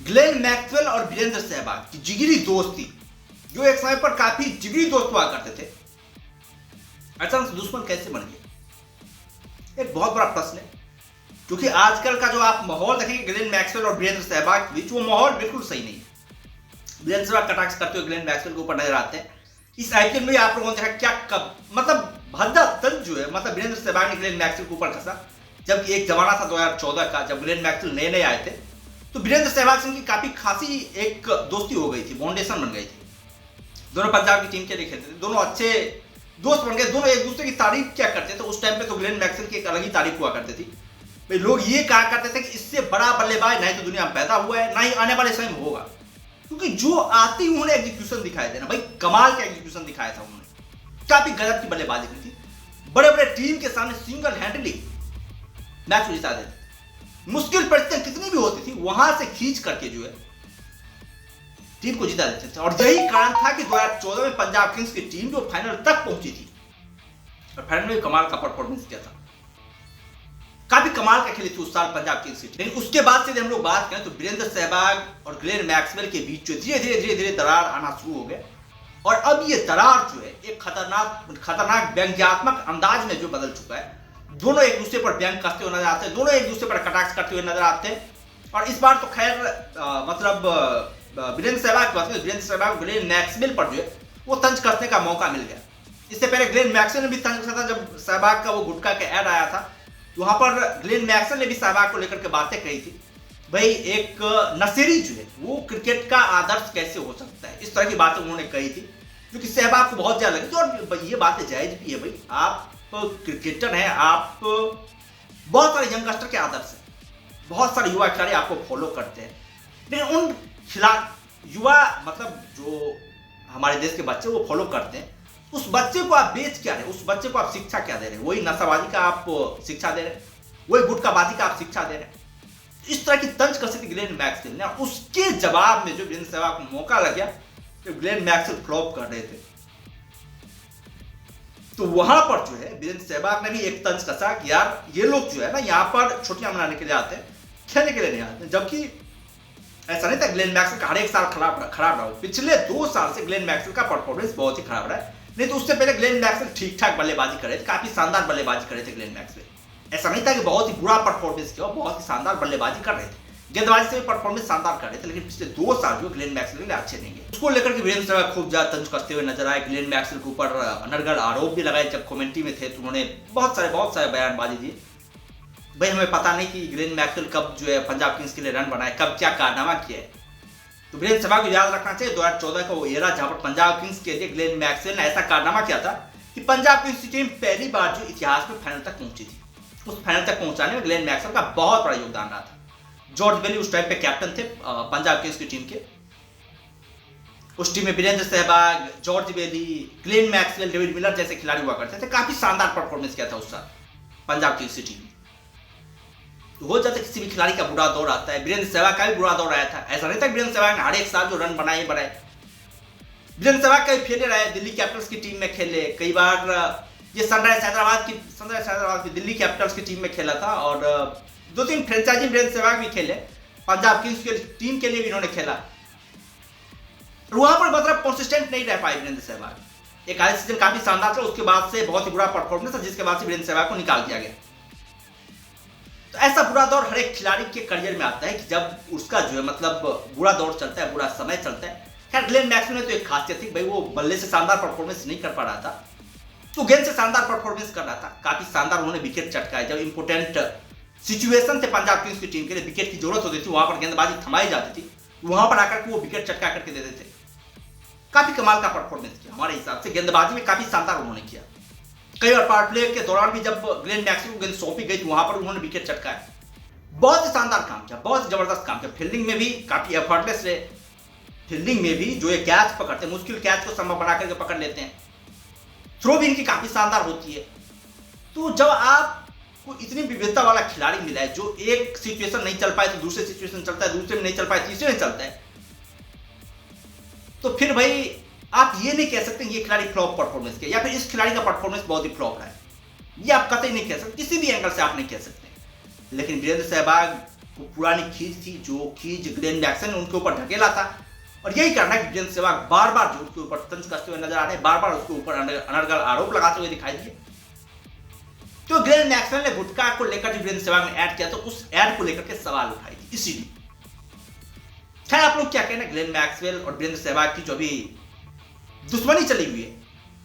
Glenn Maxwell और वीरेंद्र सहवाग की जिगरी दोस्ती, जो एक समय पर काफी जिगरी दोस्त हुआ करते थे, अचानक दुश्मन कैसे बन गए? एक बहुत बड़ा प्रश्न है। क्योंकि आजकल का जो आप माहौल देखेंगे ग्लेन मैक्सवेल और वीरेंद्र सहवाग के बीच, वो माहौल बिल्कुल सही नहीं है। वीरेंद्र सहवाग कटाक्ष करते हुए ग्लेन मैक्सवेल के ऊपर नजर आते हैं। इस आईपीएल में आप लोगों ने देखा क्या कब मतलब भद्दा तंज जो है, मतलब वीरेंद्र सहवाग ने ग्लेन मैक्सवेल के ऊपर खसा। जबकि एक जमाना था 2014 का, जब ग्लेन मैक्सवेल नए नए आए थे, तो वीरेंद्र सहवाग से उनकी काफी खासी एक दोस्ती हो गई थी, बाउंडेशन बन गई थी। दोनों पंजाब की टीम के लिए खेलते थे, दोनों अच्छे दोस्त बन गए, दोनों एक दूसरे की तारीफ क्या करते थे। उस टाइम पे तो ग्लेन मैक्सवेल की एक अलग ही तारीफ हुआ करती थी। भाई लोग ये कहा करते थे कि इससे बड़ा बल्लेबाज नहीं तो दुनिया में पैदा हुआ है, ना ही आने वाले समय में होगा। क्योंकि जो आते ही उन्होंने एग्जीक्यूशन दिखाए थे ना भाई, कमाल का एग्जीक्यूशन दिखाया था उन्होंने। काफी गजब की बल्लेबाजी की थी, बड़े बड़े टीम के सामने सिंगल हैंडली मैच को जिता देते। मुश्किल परिस्थितियां कितनी भी होती थी, वहां से खींच करके जो है टीम को जिता देते थे। और यही कारण था कि 2014 में पंजाब किंग्स की टीम जो फाइनल तक पहुंची थी, और फाइनल में कमाल का परफॉर्मेंस किया था। काफी कमाल का खेली थी उस साल पंजाब किंग्स की टीम। लेकिन उसके बाद से हम लोग बात करें तो वीरेंद्र सहवाग और ग्लेन मैक्सवेल के बीच जो धीरे धीरे दरार आना शुरू हो गया। और अब ये दरार जो है एक खतरनाक व्यंग्यात्मक अंदाज में जो बदल चुका है। दोनों एक दूसरे पर व्यंग कसते हुए नजर आते हैं, दोनों एक दूसरे पर कटाक्ष करते हुए नजर आते हैं। और इस बार तो खैर मतलब वीरेंद्र सहवाग ग्लेन मैक्सवेल पर जो है वो तंज कसने का मौका मिल गया। इससे पहले ग्लेन मैक्सवेल ने भी तंज कसा था, जब सहवाग का वो गुटखा का ऐड आया था, वहां पर ग्लेन मैक्सवेल ने भी सहवाग को लेकर के बातें कही थी। भाई एक नशेड़ी जो है वो क्रिकेट का आदर्श कैसे हो सकता है, इस तरह की बातें उन्होंने कही थी, जो कि सहवाग को बहुत ज्यादा लगी थी। और ये बातें जायज भी है भाई, आप क्रिकेटर हैं, आप बहुत सारे यंगस्टर के आदर्श हैं, बहुत सारे युवा खिलाड़ी आपको फॉलो करते हैं। लेकिन उन युवा मतलब जो हमारे देश के बच्चे वो फॉलो करते हैं, उस बच्चे को आप बेच क्या रहे हैं, उस बच्चे को आप शिक्षा क्या दे रहे हैं? वही नशाबाजी का आप शिक्षा दे रहे हैं, वही गुटखाबाजी का आप शिक्षा दे रहे हैं। इस तरह की तंज कसी थी ग्लेन मैक्सवेल ने। उसके जवाब में जो वीरेंद्र सहवाग को मौका लग गया, तो ग्लेन मैक्सवेल फ्लॉप कर रहे थे, तो वहां पर जो है वीरेंद्र सहवाग ने भी एक तंज कसा कि यार ये लोग जो है ना यहाँ पर छुट्टियां मनाने के लिए आते हैं, खेलने के लिए नहीं आते। जबकि ऐसा नहीं था ग्लेन मैक्सवेल का हर एक साल खराब रहा हो। पिछले 2 साल से ग्लेन मैक्सवेल का परफॉर्मेंस बहुत ही खराब रहा है। नहीं तो उससे पहले ग्लेन मैक्सवेल ठीक ठाक बल्लेबाजी कर रहे थे, काफी शानदार बल्लेबाजी कर रहे थे ग्लेन मैक्सवेल। ऐसा नहीं था कि बहुत ही बुरा परफॉर्मेंस किया, बहुत ही शानदार बल्लेबाजी कर रहे थे, गेंदबाजी से भी परफॉर्मेंस शानदार कर रहे थे। लेकिन पिछले 2 साल जो ग्लेन मैक्सवेल के लिए अच्छे नहीं है। उसको लेकर के वीरेंद्र सहवाग खूब ज्यादा तंज कसते हुए नजर आए। ग्लेन मैक्सवेल के ऊपर अनर्गल आरोप भी लगाए। जब कमेंट्री में थे तो उन्होंने बहुत सारे बयानबाजी दी। भाई हमें पता नहीं कि ग्लेन मैक्सवेल कब जो है पंजाब किंग्स के लिए रन बनाए, कब क्या कारनामा किया है। तो वीरेंद्र सहवाग को याद रखना चाहिए 2014 का वो एरा जहां पर पंजाब किंग्स के लिए ग्लेन मैक्सवेल ने ऐसा कारनामा किया था कि पंजाब किंग्स की टीम पहली बार जो इतिहास में फाइनल तक पहुंची थी, उस फाइनल तक पहुंचाने में ग्लेन मैक्सवेल का बहुत बड़ा योगदान रहा था। जॉर्ज बेली उस टाइम पे कैप्टन थे पंजाब किंग्स की टीम के। उस टीम में वीरेंद्र सहवाग, जॉर्ज बेली, ग्लेन मैक्सवेल, डेविड मिलर जैसे खिलाड़ी हुआ करते थे। काफी शानदार परफॉर्मेंस किया था उस साल पंजाब किंग्स की टीम। तो हो जाता है किसी भी खिलाड़ी का बुरा दौर आता है, वीरेंद्र सहवाग का भी बुरा दौर आया था। ऐसा नहीं था वीरेंद्र सहवाग ने हर एक साल जो रन बनाए। वीरेंद्र सहवाग का भी फेलियर आया, दिल्ली कैपिटल्स की टीम में खेले कई बार। ये सनराइज हैदराबाद की दिल्ली कैपिटल्स की टीम में खेला था, और 2-3 फ्रेंचाइजी वीरेंद्र सहवाग भी खेले। पंजाब किंग्स की टीम के लिए भी इन्होंने खेला। वहां पर मतलब कंसिस्टेंट नहीं रह पाए वीरेंद्र सहवाग। एक आधे सीजन काफी शानदार था, उसके बाद से बहुत ही बुरा परफॉर्मेंस था, जिसके बाद से वीरेंद्र सहवाग को निकाल दिया गया। तो ऐसा बुरा दौर हर एक खिलाड़ी के करियर में आता है कि जब उसका जो है मतलब बुरा दौर चलता है, बुरा समय चलता है। खैर ग्लेन मैक्सवेल में तो एक खासियत थी, भाई वो बल्ले से शानदार परफॉर्मेंस नहीं कर पा रहा था, तो गेंद से शानदार परफॉर्मेंस कर रहा था। काफी शानदार उन्होंने विकेट चटकाए। जब इंपोर्टेंट सिचुएशन थे पंजाब किंग्स की टीम के लिए, विकेट की जरूरत होती थी, वहां पर गेंदबाजी थमाई जाती थी, वहां पर आकर के वो विकेट चटका करके देते थे। काफी कमाल का परफॉर्मेंस किया हमारे हिसाब से, गेंदबाजी में काफी शानदार उन्होंने किया। कई बार पावर प्ले के दौरान भी जब ग्लेन मैक्सवेल को गेंद सौंपी गई, वहां पर उन्होंने विकेट चटकाया। बहुत ही शानदार काम किया, बहुत जबरदस्त काम किया। फील्डिंग में भी काफी एफर्टलेस रहे। फील्डिंग में भी जो ये कैच पकड़ते हैं, मुश्किल कैच को संभव बना करके पकड़ लेते हैं। थ्रो भी इनकी काफी शानदार होती है। तो जब आपको इतनी विविधता वाला खिलाड़ी मिला है, जो एक सिचुएशन नहीं चल पाए तो दूसरे सिचुएशन चलता है, दूसरे में नहीं चल पाए तीसरे में चलता है, तो फिर भाई आप ये नहीं कह सकते ये खिलाड़ी फ्लॉप परफॉर्मेंस किया, या फिर इस खिलाड़ी का परफॉर्मेंस बहुत ही फ्लॉप रहा है। ये आप कतई नहीं कह सकते, किसी भी एंगल से आप नहीं कह सकते। लेकिन वीरेंद्र सहवाग वो पुरानी खींच थी, जो खींच ग्लेन मैक्सवेल ने उनके ऊपर ढकेला था। और यही कारण है कि वीरेंद्र सहवाग बार बार जो उसके ऊपर तंज कसते हुए नजर आ रहे हैं, बार बार उसके ऊपर अनर्गल आरोप लगाते हुए दिखाई दिए। तो ग्लेन मैक्सवेल ने गुटखा को लेकर जो वीरेंद्र सहवाग ने ऐड किया, तो उस ऐड को लेकर के सवाल उठाई थी, इसीलिए। खैर, आप लोग क्या कहना है ग्लेन मैक्सवेल और वीरेंद्र सहवाग की जो अभी दुश्मनी चली हुई है,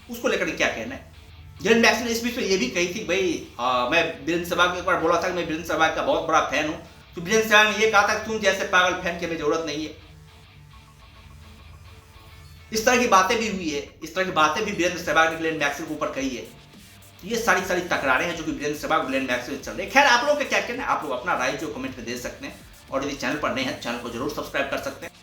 उसको लेकर क्या कहना है? ग्लेन मैक्सवेल ने इस बीच में ये भी कही थी, भाई मैं वीरेंद्र सहवाग को एक बार बोला था कि मैं वीरेंद्र सहवाग का बहुत बड़ा फैन हूं, तो वीरेंद्र सहवाग ने ये कहा था कि तुम जैसे पागल फैन की हमें जरूरत नहीं है। इस तरह की बातें भी हुई है, इस तरह की बातें भी वीरेंद्र सहवाग ने ग्लेन मैक्सवेल के ऊपर कही है। ये सारी तकरारें हैं जो कि वीरेंद्र सहवाग ग्लेन मैक्सवेल चल रही है। खैर, आप लोगों का क्या कहना है? आप लोग अपना राय जो कमेंट में दे सकते हैं, और यदि चैनल पर नए हैं चैनल को जरूर सब्सक्राइब कर सकते हैं।